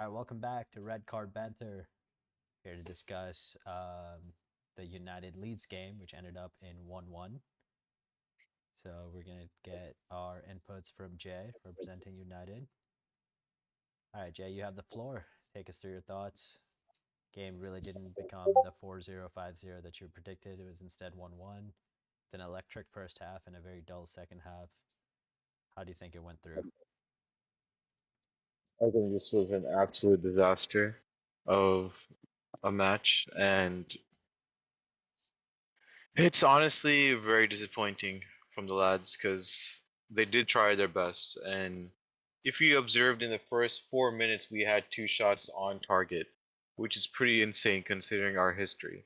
All right, welcome back to Red Card Banter. Here to discuss the United Leeds game, which ended up in 1-1. So we're going to get our inputs from Jay representing United. All right, Jay, you have the floor. Take us through your thoughts. Game really didn't become the 4-0, 5-0 that you predicted. It was instead 1-1. An electric first half and a very dull second half. How do you think it went through? I think this was an absolute disaster of a match, and it's honestly very disappointing from the lads because they did try their best. And if you observed in the first 4 minutes, we had two shots on target, which is pretty insane considering our history.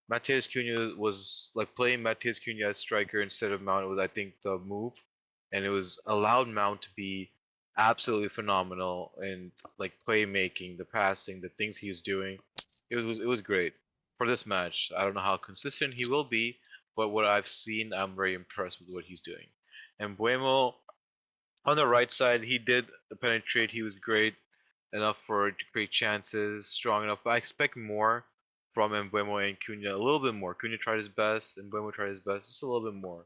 Mateus Cunha was like playing Mateus Cunha as striker instead of Mount was I think the move, and it was allowed Mount to be absolutely phenomenal in like playmaking, the passing, the things he's doing. It was great for this match. I don't know how consistent he will be, but what I've seen, I'm very impressed with what he's doing. And Buemo on the right side, he did penetrate. He was great enough for to create chances, strong enough. But I expect more from Mbeumo and Cunha, a little bit more. Cunha tried his best, and Mbeumo tried his best, just a little bit more.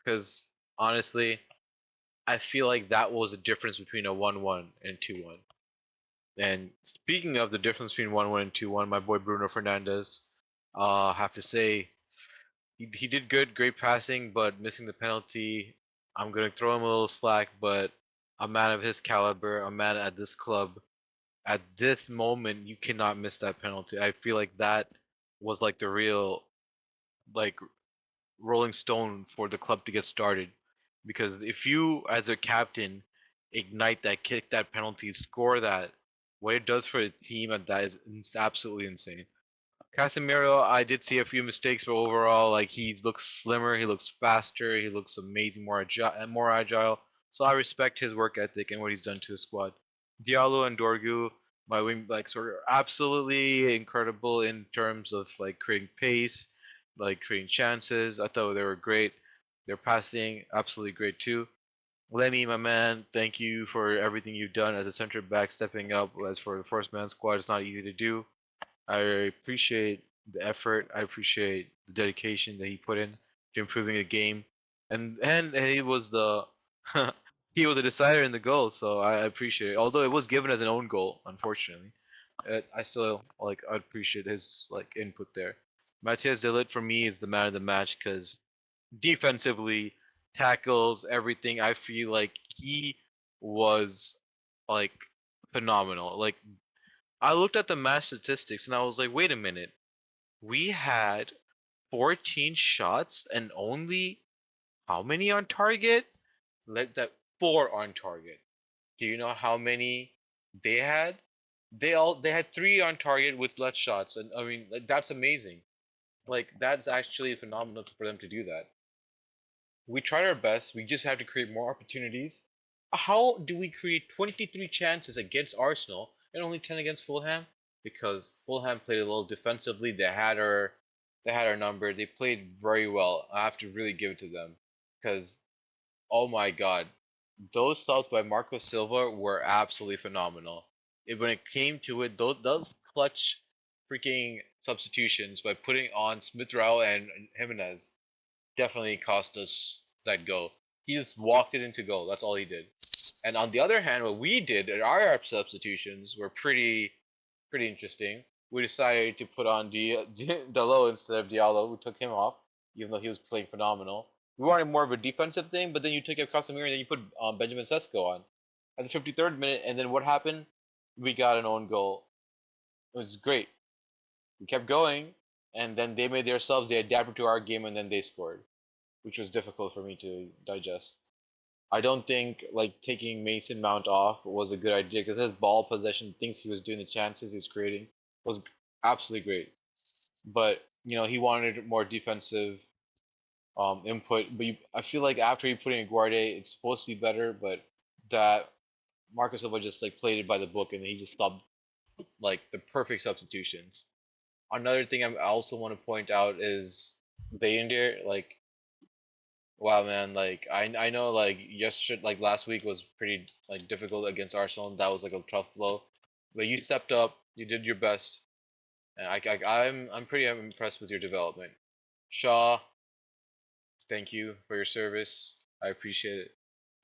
Because honestly, I feel like that was the difference between a 1-1 and 2-1. And speaking of the difference between 1-1 and 2-1, my boy Bruno Fernandes, have to say he did good, great passing, but missing the penalty. I'm gonna throw him a little slack, but a man of his caliber, a man at this club, at this moment, you cannot miss that penalty. I feel like that was like the real like rolling stone for the club to get started. Because if you, as a captain, ignite that kick, that penalty, score that, what it does for a team at that is absolutely insane. Casemiro, I did see a few mistakes, but overall, like he looks slimmer, he looks faster, he looks amazing, more agile. So I respect his work ethic and what he's done to the squad. Diallo and Dorgu, my wing backs were absolutely incredible in terms of like creating pace, like creating chances. I thought they were great. Their passing, absolutely great too. Lenny, my man, thank you for everything you've done as a center back, stepping up. As for the first man squad, it's not easy to do. I appreciate the effort. I appreciate the dedication that he put in to improving the game, and he was the he was a decider in the goal. So I appreciate it. Although it was given as an own goal, unfortunately, I still like I appreciate his like input there. Matthias Delit for me is the man of the match because defensively, tackles, everything. I feel like he was like phenomenal. Like I looked at the match statistics and I was like, wait a minute. We had 14 shots and only how many on target? Let that four on target. Do you know how many they had? They had three on target with less shots, and I mean like, that's amazing. Like that's actually phenomenal for them to do that. We tried our best. We just have to create more opportunities. How do we create 23 chances against Arsenal and only 10 against Fulham? Because Fulham played a little defensively. They had our number. They played very well. I have to really give it to them. Because oh my god, those subs by Marco Silva were absolutely phenomenal. When it came to it, those clutch freaking substitutions by putting on Smith Rowe and Jimenez definitely cost us that goal. He just walked it into goal. That's all he did. And on the other hand, what we did at our substitutions were pretty interesting. We decided to put on Dalot instead of Diallo. We took him off, even though he was playing phenomenal. We wanted more of a defensive thing, but then you took out Casemiro and then you put Benjamin Sesko on at the 53rd minute. And then what happened? We got an own goal. It was great. We kept going, and then they made themselves. They adapted to our game, and then they scored, which was difficult for me to digest. I don't think like taking Mason Mount off was a good idea because his ball possession, things he was doing, the chances he was creating was absolutely great. But he wanted more defensive input. But I feel like after he put in Guardia, it's supposed to be better, but that Marcus Silva just like played it by the book and he just stopped like the perfect substitutions. Another thing I also want to point out is Bayindir, like wow, man. Like I know like yesterday, like last week was pretty like difficult against Arsenal. That was like a tough blow. But you stepped up. You did your best, and I'm pretty impressed with your development. Shaw, thank you for your service. I appreciate it.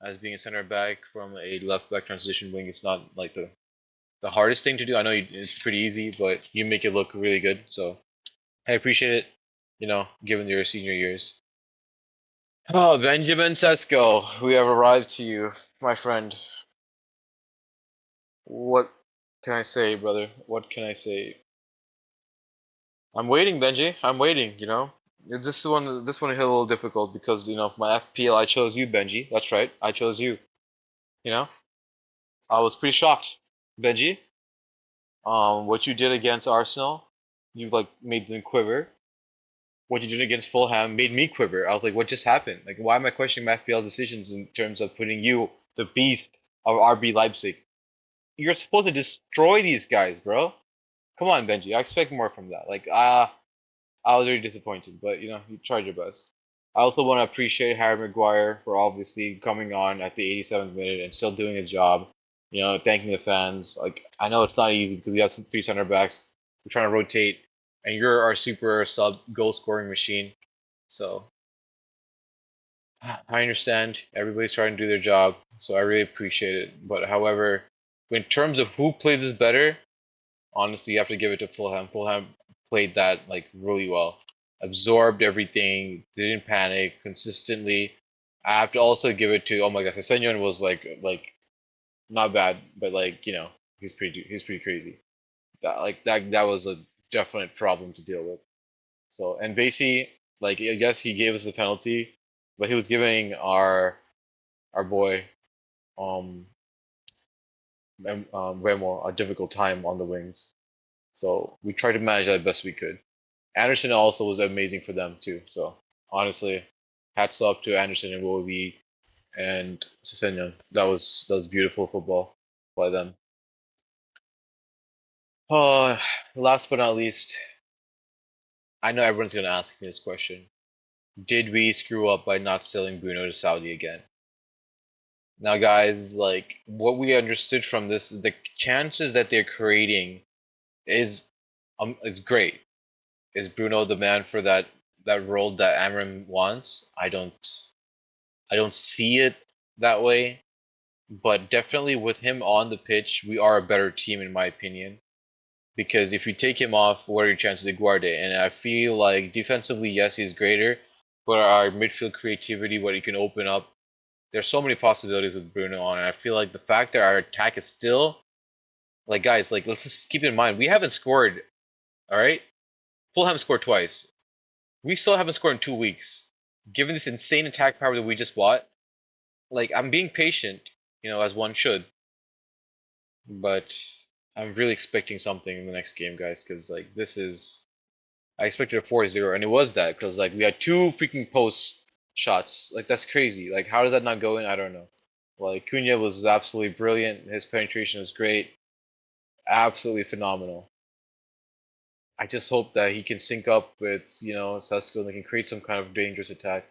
As being a center back from a left back transition wing, it's not like the hardest thing to do. I know it's pretty easy, but you make it look really good. So I appreciate it. Given your senior years. Oh, Benjamin Sesko, we have arrived to you, my friend. What can I say, brother? What can I say? I'm waiting, Benji. I'm waiting. This one hit a little difficult because my FPL. I chose you, Benji. That's right. I chose you. You know, I was pretty shocked, Benji. What you did against Arsenal, you like made them quiver. What you did against Fulham made me quiver. I was like, what just happened? Like, why am I questioning my FPL decisions in terms of putting you, the beast of RB Leipzig? You're supposed to destroy these guys, bro. Come on, Benji. I expect more from that. Like, I was really disappointed, but you tried your best. I also want to appreciate Harry Maguire for obviously coming on at the 87th minute and still doing his job. Thanking the fans. Like, I know it's not easy because we have some three center backs. We're trying to rotate, and you're our super sub goal scoring machine. So I understand everybody's trying to do their job, so I really appreciate it. But however, in terms of who plays this better, honestly, you have to give it to Fulham. Fulham played that like really well, absorbed everything, didn't panic consistently. I have to also give it to, oh my gosh, Senyon was like not bad, but like he's pretty crazy. That was a definite problem to deal with. So and Basie, like I guess he gave us the penalty, but he was giving our boy um Remo a difficult time on the wings. So we tried to manage that best we could. Anderson also was amazing for them too. So honestly, hats off to Anderson and Iwobi and Sessegnon. That was beautiful football by them. Oh, last but not least, I know everyone's gonna ask me this question: did we screw up by not selling Bruno to Saudi again? Now, guys, like what we understood from this, the chances that they're creating is great. Is Bruno the man for that role that Amram wants? I don't see it that way, but definitely with him on the pitch, we are a better team in my opinion. Because if you take him off, what are your chances of Guarde? And I feel like defensively, yes, he's greater, but our midfield creativity, what he can open up, there's so many possibilities with Bruno on. And I feel like the fact that our attack is still like guys, like let's just keep in mind we haven't scored. All right, Fulham scored twice. We still haven't scored in 2 weeks. Given this insane attack power that we just bought, like I'm being patient, as one should, but I'm really expecting something in the next game, guys, because like this is I expected a 4-0, and it was that because like we had two freaking post shots. Like that's crazy. Like how does that not go in? I don't know. Like Cunha was absolutely brilliant. His penetration was great, absolutely phenomenal. I just hope that he can sync up with Sesko and they can create some kind of dangerous attack.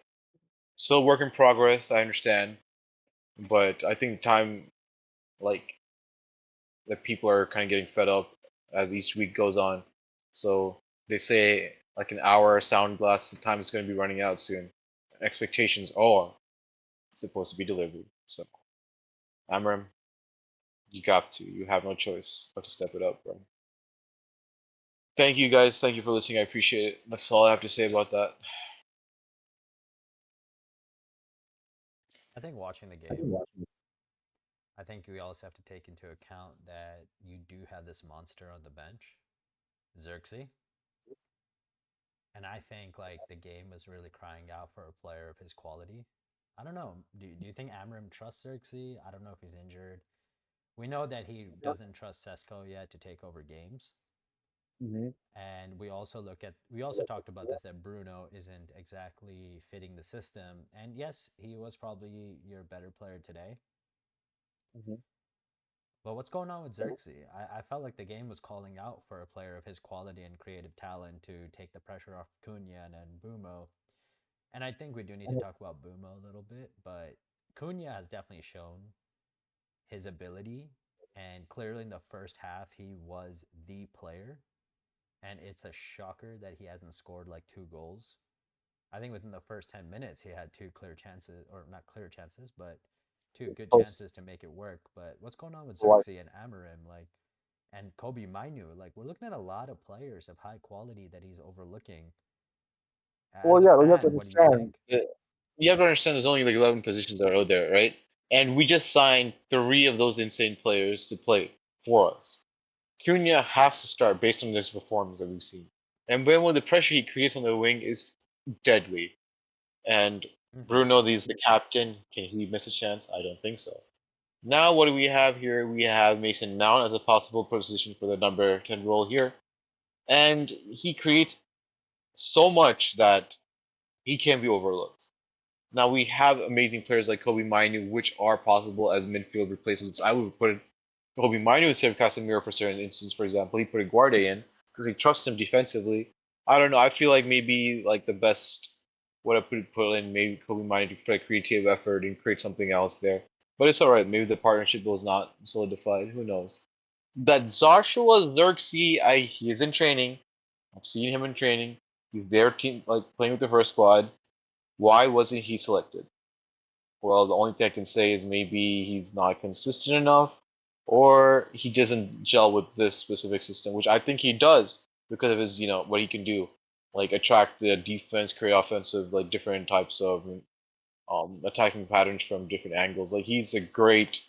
Still work in progress. I understand, but I think time like that people are kind of getting fed up as each week goes on. So they say like an hour sound glass, the time is going to be running out soon. Expectations are supposed to be delivered. So Amram, you got to. You have no choice but to step it up, bro. Thank you guys. Thank you for listening. I appreciate it. That's all I have to say about that. I think watching the game, I think we also have to take into account that you do have this monster on the bench, Xerxes. And I think like the game was really crying out for a player of his quality. I don't know. Do you think Amram trusts Xerxes? I don't know if he's injured. We know that he doesn't trust Sesko yet to take over games. Mm-hmm. And we also talked about this that Bruno isn't exactly fitting the system. And yes, he was probably your better player today. Mm-hmm. But what's going on with Xerxes? I felt like the game was calling out for a player of his quality and creative talent to take the pressure off Cunha and Bumo. And I think we do need to talk about Bumo a little bit, but Cunha has definitely shown his ability. And clearly in the first half, he was the player. And it's a shocker that he hasn't scored like 2 goals. I think within the first 10 minutes, he had two clear chances, or not clear chances, but two good Post chances to make it work. But what's going on with what? Xerxes and Amarim? Like, and Kobe Mainu, like, we're looking at a lot of players of high quality that he's overlooking. As Well, a yeah, you have to fan, what do you understand. think? You have to understand there's only like 11 positions that are out there, right? And we just signed three of those insane players to play for us. Cunha has to start based on this performance that we've seen. And when the pressure he creates on the wing is deadly. And Mm-hmm. Bruno, he's the captain. Can he miss a chance? I don't think so. Now, what do we have here? We have Mason Mount as a possible position for the number 10 role here. And he creates so much that he can be overlooked. Now we have amazing players like Kobe Mainu, which are possible as midfield replacements. I would put Kobe Mainu instead of Casemiro for certain instances. For example, he put Guarde in because he trusts him defensively. I don't know. I feel like maybe like the best what I put in maybe Kobe Mainu for like creative effort and create something else there. But it's all right. Maybe the partnership was not solidified. Who knows? That Joshua Xerxes, he is in training. I've seen him in training. He's there, team like playing with the first squad. Why wasn't he selected? Well, the only thing I can say is maybe he's not consistent enough, or he doesn't gel with this specific system, which I think he does because of his, what he can do, like attract the defense, create offensive, like different types of attacking patterns from different angles. Like he's a great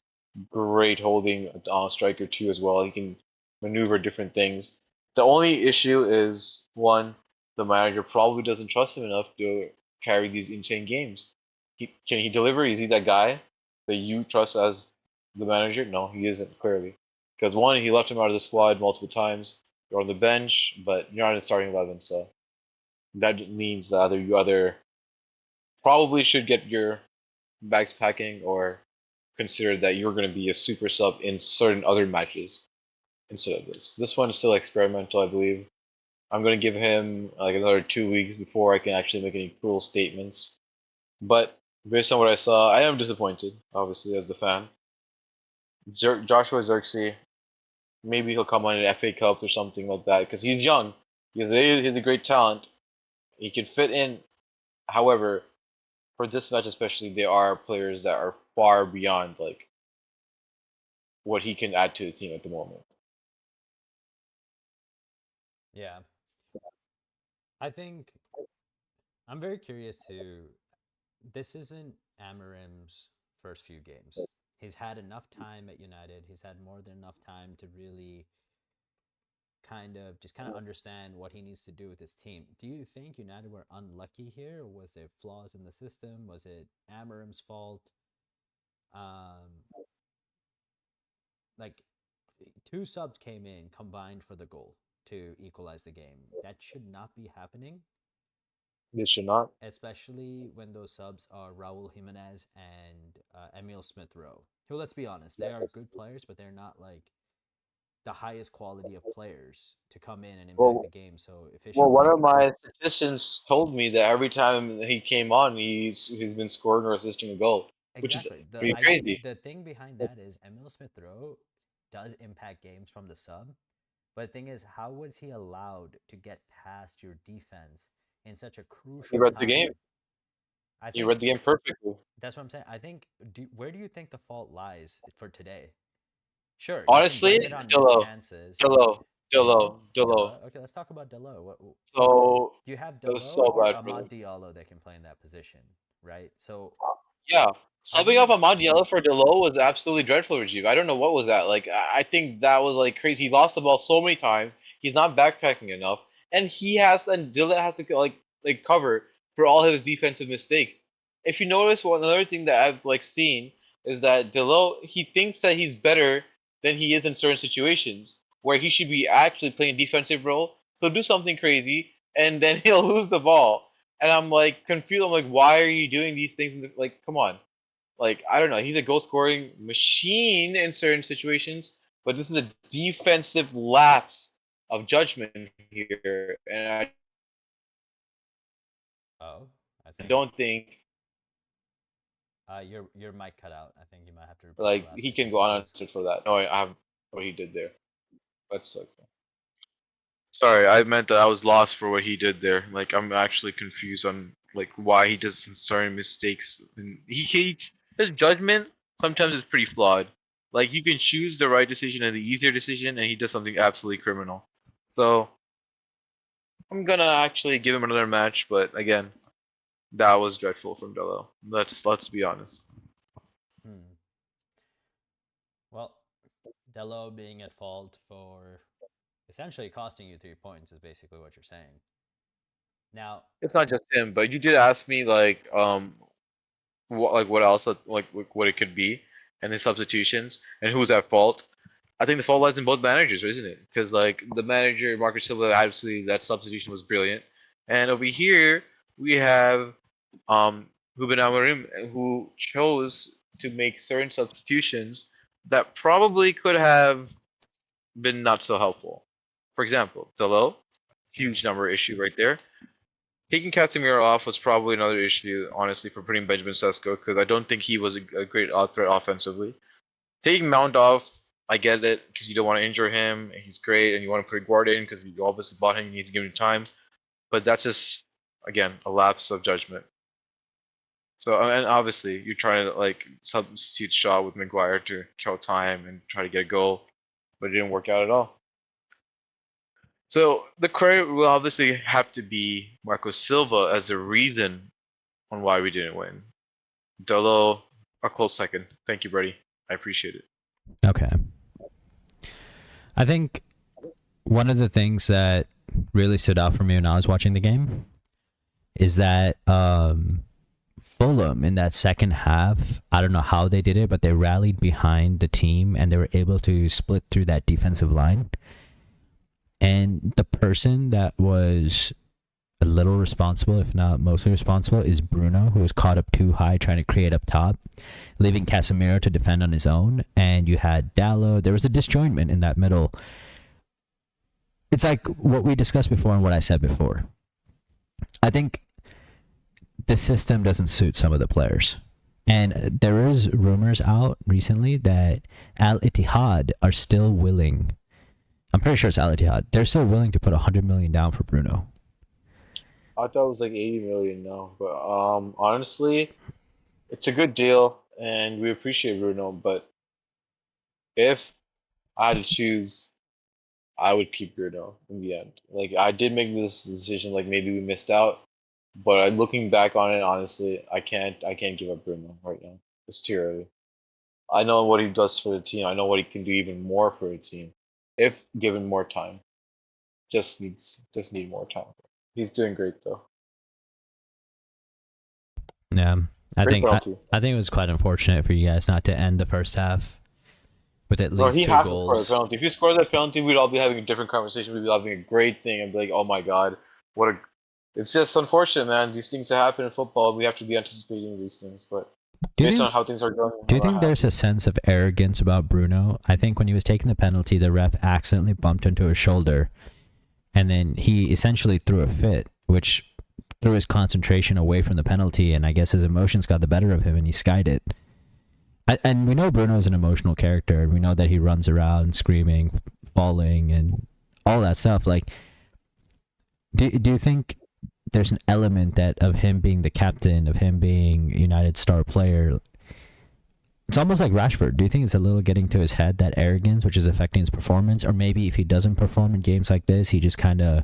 holding striker too as well. He can maneuver different things. The only issue is one, the manager probably doesn't trust him enough to carry these in-chain games. Can he deliver? Is he that guy that you trust as the manager? No, he isn't clearly. Because one, he left him out of the squad multiple times. You're on the bench, but you're not in the starting 11, so that means that either you either probably should get your bags packing or consider that you're going to be a super sub in certain other matches instead of this. This one is still experimental, I believe. I'm going to give him like another 2 weeks before I can actually make any cruel statements. But based on what I saw, I am disappointed, obviously, as the fan. Joshua Xerxes, maybe he'll come on an FA Cup or something like that because he's young. He's a great talent. He can fit in. However, for this match especially, there are players that are far beyond like what he can add to the team at the moment. Yeah. I think I'm very curious to. This isn't Amarim's first few games. He's had enough time at United. He's had more than enough time to really kind of understand what he needs to do with his team. Do you think United were unlucky here? Or was there flaws in the system? Was it Amarim's fault? Um, like two subs came in combined for the goal to equalize the game. That should not be happening, This should not. especially when those subs are Raul Jimenez and Emil Smith Rowe. Who, let's be honest, they are good players, but they're not like the highest quality of players to come in and impact the Well, game so well, one efficiently. of my Statisticians told me that every time he came on, he's been scoring or assisting a goal, which is Exactly. pretty crazy. The thing behind that is Emil Smith Rowe does impact games from the sub, but the thing is, how was he allowed to get past your defense in such a He crucial read the game. time? I He read think the game perfectly. that's what I'm saying. I think where do you think the fault lies for today? Sure, you can Honestly, blame it on missed Delo, chances. Delo, Delo, Delo, Delo. Delo. Okay, let's talk about Delo. So Do you have that was Delo so or bad for Amad them. Diallo that can play in that position, right? So Yeah, I subbing off think Amad Diallo for Delo was absolutely dreadful, Rajiv. I don't know what was that. Like, I think that was like crazy. He lost the ball so many times. He's not backpacking enough, and Dillon has to like cover for all of his defensive mistakes. If you notice, one another thing that I've like seen is that Delo he thinks that he's better than he is in certain situations where he should be actually playing a defensive role. He'll do something crazy, and then he'll lose the ball and I'm like confused. I'm like, why are you doing these things? Like, come on. Like, I don't know. He's a goal scoring machine in certain situations, but this is a defensive lapse of judgment here, and I don't think oh, I he think can Your mic cut out. I think you might have to repeat the Like last he few can go sentences. unanswered for that. No, I have what he did there. That's okay. Sorry, I meant that I was lost for what he did there. Like I'm actually confused on like why he does some certain mistakes. And his judgment sometimes is pretty flawed. Like you can choose the right decision and the easier decision, and he does something absolutely criminal. So I'm gonna actually give him another match, but again, that was dreadful from Delo. Let's be honest. Hmm. Well, Delo being at fault for essentially costing you 3 points is basically what you're saying. Now, It's not just him, but you did ask me what else what it could be and the substitutions and who's at fault. I think the fault lies in both managers, isn't it? Because like the manager Marcus Silva, obviously that substitution was brilliant, and over here we have Ruben Amorim who chose to make certain substitutions that probably could have been not so helpful. For example, Delo, hmm, huge number issue right there. Taking Casemiro off was probably another issue, honestly, for putting Benjamin Sesko because I don't think he was a great threat offensively. Taking Mount off, I get it because you don't want to injure him. He's great, and you want to put Guard in because you obviously bought him. You need to give him time, but that's just again a lapse of judgment. So and obviously you're trying to like substitute Shaw with Maguire to kill time and try to get a goal, but it didn't work out at all. So the credit will obviously have to be Marco Silva as the reason on why we didn't win. Delo, a close second. Thank you, Brady. I appreciate it. okay. I think one of the things that really stood out for me when I was watching the game is that Fulham in that second half, I don't know how they did it, but they rallied behind the team and they were able to split through that defensive line. And the person that was a little responsible, if not mostly responsible, is Bruno, who was caught up too high trying to create up top, leaving Casemiro to defend on his own. And you had Dallo. There was a disjointment in that middle. It's like what we discussed before and what I said before. I think the system doesn't suit some of the players. And there is rumors out recently that Al Ittihad are still willing. I'm pretty sure it's Al Ittihad. They're still willing to put 100 million down for Bruno. I thought it was like 80 million now, but honestly, it's a good deal, and we appreciate Bruno. But if I had to choose, I would keep Bruno in the end. Like I did make this decision, like maybe we missed out, but looking back on it, honestly, I can't give up Bruno right now. It's too early. I know what he does for the team. I know what he can do even more for the team, if given more time. Just need more time. He's doing great though. Yeah, I Great think I, penalty. I think it was quite unfortunate for you guys not to end the first half with at Bro, least he two has to score a goals. penalty. If he scored that penalty, we'd all be having a different conversation. We'd be having a great thing and be like, "Oh my god, what a!" It's just unfortunate, man. These things that happen in football. We have to be anticipating these things, but Do you based think? on how things are going, Do I'm you not think there's a happy. sense of arrogance about Bruno? I think when he was taking the penalty, the ref accidentally bumped into his shoulder, and then he essentially threw a fit, which threw his concentration away from the penalty, and I guess his emotions got the better of him, and he skied it. And we know Bruno's an emotional character, and we know that he runs around screaming, falling, and all that stuff. Like, do you think there's an element that of him being the captain, of him being United star player? It's almost like Rashford. Do you think it's a little getting to his head, that arrogance, which is affecting his performance? Or maybe if he doesn't perform in games like this, he just kind of,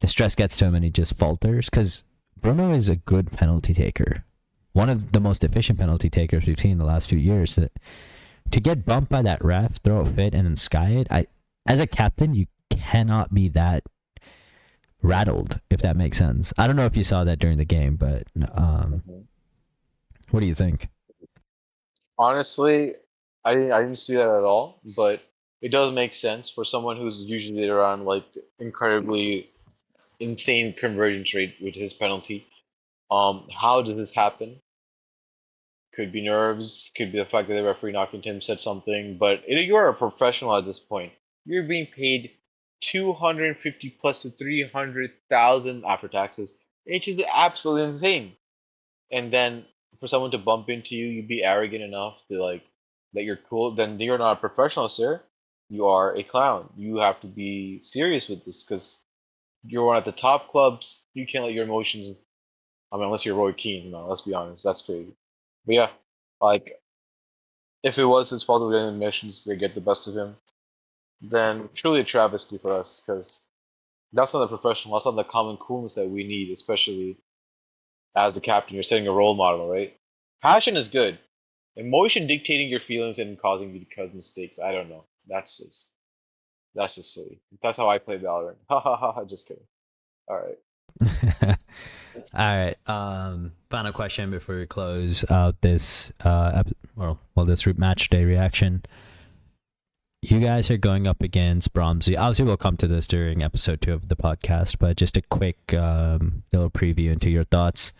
the stress gets to him and he just falters? Because Bruno is a good penalty taker. One of the most efficient penalty takers we've seen in the last few years. To get bumped by that ref, throw a fit, and then sky it, as a captain, you cannot be that rattled, if that makes sense. I don't know if you saw that during the game, but Mhm. what do you think? Honestly, I didn't see that at all, but it does make sense for someone who's usually around like incredibly insane conversion rate with his penalty. How did this happen? Could be nerves, could be the fact that the referee knocking him said something, but you're a professional at this point. You're being paid 250 plus to 300,000 after taxes, which is absolutely insane. And then for someone to bump into you, you be arrogant enough to like that you're cool, then you're not a professional, sir. You are a clown. You have to be serious with this because you're one of the top clubs. You can't let your emotions. I mean, unless you're Roy Keane, no. Let's be honest, that's crazy. But yeah, like if it was his fault with admissions, they get the best of him, then truly a travesty for us because that's not the professional. That's not the common coolness that we need, especially as the captain. You're setting a role model, right? Passion is good. Emotion dictating your feelings and causing you to cause mistakes. I don't know. That's just silly. That's how I play Valorant. Ha ha ha ha. Just kidding. All right. All right. Final question before we close out this this match day reaction. You guys are going up against Bromsey. Obviously, we'll come to this during episode 2 of the podcast, but just a quick little preview into your thoughts.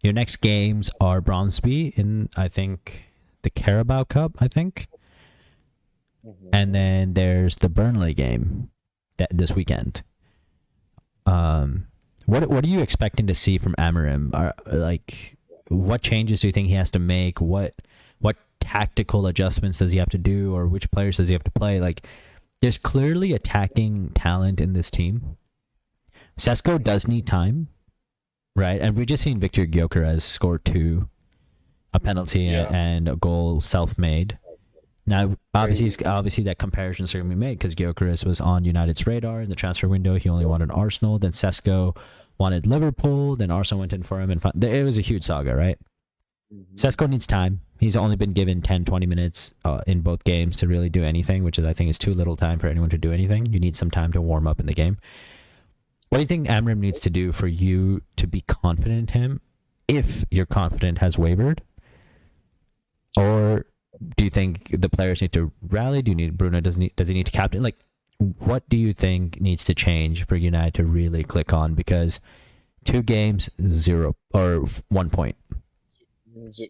Your next games are Bromsby in, I think, the Carabao Cup, I think. And then there's the Burnley game this weekend. What are you expecting to see from Amarim? What changes do you think he has to make? What tactical adjustments does he have to do, or which players does he have to play? Like, there's clearly attacking talent in this team. Sesko does need time, right? And we just seen Victor Gyökeres score 2, a penalty and a goal self-made. Now, obviously that comparisons are going to be made because Gyökeres was on United's radar in the transfer window. He only wanted Arsenal. Then Sesko wanted Liverpool. Then Arsenal went in for him. And it was a huge saga, right? Sesko needs time. He's only been given 10, 20 minutes in both games to really do anything, which I think is too little time for anyone to do anything. You need some time to warm up in the game. What do you think Amram needs to do for you to be confident in him, if your confidence has wavered? Or do you think the players need to rally? Do you need Bruno? Does he need to captain? Like, what do you think needs to change for United to really click on? Because 2 games, 0 or 1 point.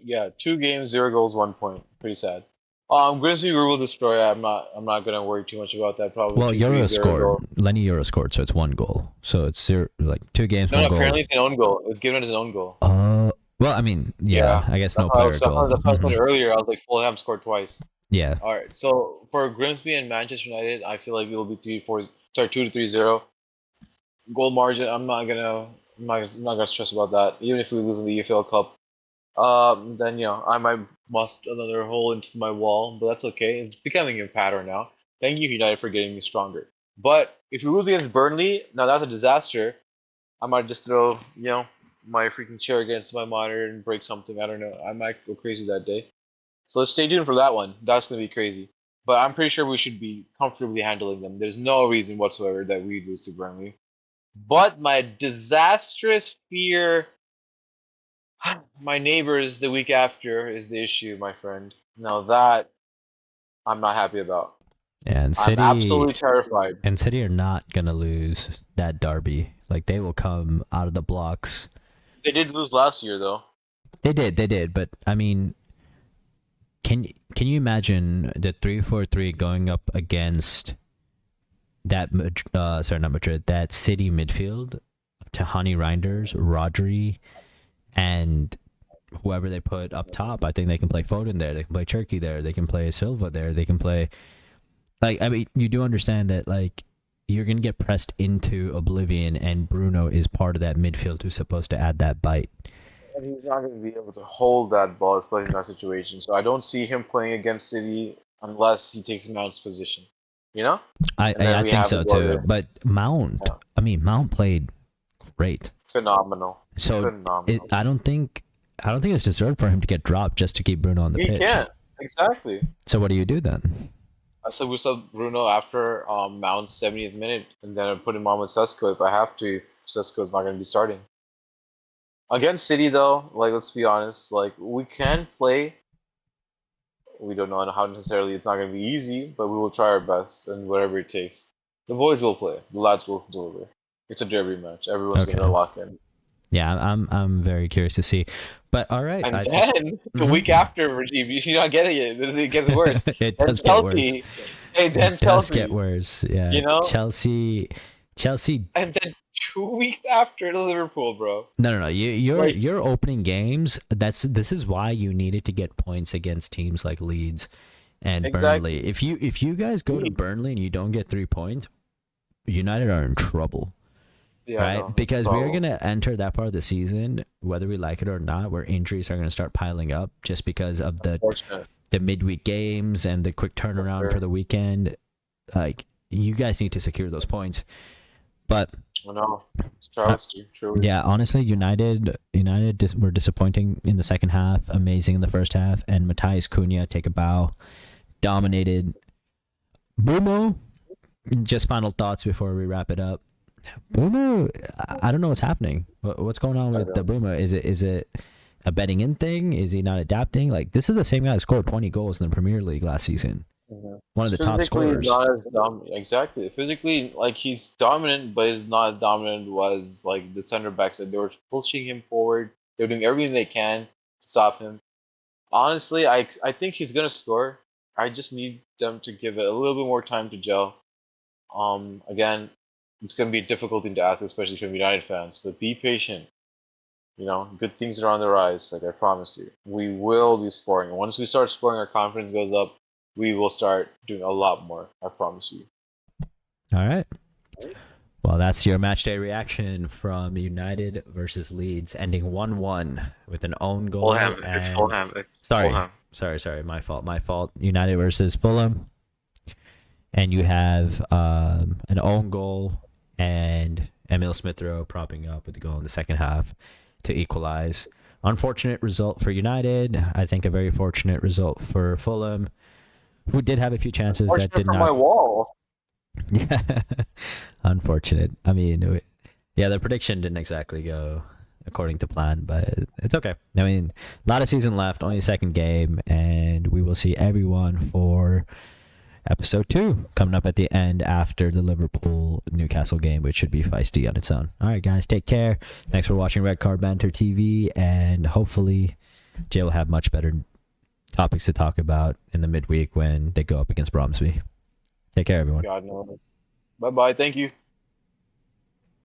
Yeah, 2 games, 0 goals, 1 point. Pretty sad. Grimsby will destroy. I'm not gonna worry too much about that. Probably. Well, Euro scored. Lenny Euro scored, so it's 1 goal. So it's 0, like 2 games, 1 goal. Apparently it's an own goal. It's given as an own goal. Well, I mean, yeah. I guess no player goal. That's what I said earlier. I was like, Fulham scored twice. Yeah. All right. So for Grimsby and Manchester United, I feel like it will be 2 to 3-0. Goal margin. I'm not gonna stress about that. Even if we lose in the EFL Cup, then I might must another hole into my wall, but that's okay. It's becoming a pattern now. Thank you, United, for getting me stronger. But if we lose against Burnley, now that's a disaster. I might just throw my freaking chair against my monitor and break something. I don't know. I might go crazy that day. So let's stay tuned for that one. That's gonna be crazy. But I'm pretty sure we should be comfortably handling them. There's no reason whatsoever that we lose to Burnley. But my disastrous fear, my neighbors the week after is the issue, my friend. Now that I'm not happy about. And City, I'm absolutely terrified. And City are not gonna lose that derby. Like, they will come out of the blocks. They did lose last year, though. They did. But I mean, can you imagine the 3-4-3 going up against that not Madrid, that City midfield, Tahani Reinders, Rodri, and whoever they put up top? I think they can play Foden there. They can play Cherki there. They can play Silva there. They can play. Like, I mean, you do understand that, like, you're going to get pressed into oblivion, and Bruno is part of that midfield who's supposed to add that bite. And he's not going to be able to hold that ball, especially in that situation. So I don't see him playing against City unless he takes Mount's position. I think so too. But Mount, Yeah. I mean, Mount played great. Phenomenal. So Phenomenal. I don't think it's deserved for him to get dropped just to keep Bruno on the pitch. He can't. Exactly. So what do you do then? So we sub Bruno after Mount's 70th minute, and then I put him on with Sesko if I have to, if Sesko's not going to be starting. Against City, though, like, let's be honest, like, we can play. We don't know how necessarily it's not going to be easy, but we will try our best, and whatever it takes. The boys will play. The lads will deliver. It's a derby match. Everyone's going to lock in. Yeah, I'm very curious to see. But all right. And then the week after, Rajiv, you're not getting it. It gets worse. It does get worse. Hey, then it does get worse. Yeah. Chelsea. And then 2 weeks after Liverpool, bro. No. Like Your opening games. This is why you needed to get points against teams like Leeds and exactly. Burnley. If you guys go to Burnley and you don't get 3 points, United are in trouble, Yeah, I right? know. It's a Because we are problem. gonna enter that part of the season, whether we like it or not, where injuries are gonna start piling up just because of Unfortunate. the midweek games and the quick For turnaround for sure. the weekend. Like you guys need to secure those points. But I know. It's uh, travesty, truly. yeah, honestly, United were disappointing in the second half, amazing in the first half, and Matthias Cunha take a bow, dominated. Bumo, just final thoughts before we wrap it up. Bumo, I don't know what's happening. What's going on I with the know. Bumo? Is it a betting in thing? Is he not adapting? Like this is the same guy that scored 20 goals in the Premier League last season. One of He's the top physically scorers. not as dominant. Exactly. Physically, like he's dominant, but he's not as dominant as like the center backs. That they were pushing him forward. They're doing everything they can to stop him. Honestly, I think he's gonna score. I just need them to give it a little bit more time to gel. Again, it's gonna be a difficult thing to ask, especially from United fans. But be patient. Good things are on the rise. Like I promise you, we will be scoring. Once we start scoring, our confidence goes up. We will start doing a lot more. I promise you. All right. Well, that's your match day reaction from United versus Leeds, ending 1-1 with an own goal. Fulham, it's And Fulham, it's sorry, Fulham. sorry, my fault. United versus Fulham, and you have an own goal and Emil Smith Rowe propping up with the goal in the second half to equalize. Unfortunate result for United. I think a very fortunate result for Fulham, who did have a few chances that Unfortunate did for my not. wall. Yeah, unfortunate. I mean, yeah, the prediction didn't exactly go according to plan, but it's okay. I mean, a lot of season left, only a second game, and we will see everyone for episode 2 coming up at the end after the Liverpool Newcastle game, which should be feisty on its own. All right, guys, take care. Thanks for watching Red Card Banter TV, and hopefully Jay will have much better topics to talk about in the midweek when they go up against Bromsby. Take care, everyone. God knows. Bye bye. Thank you.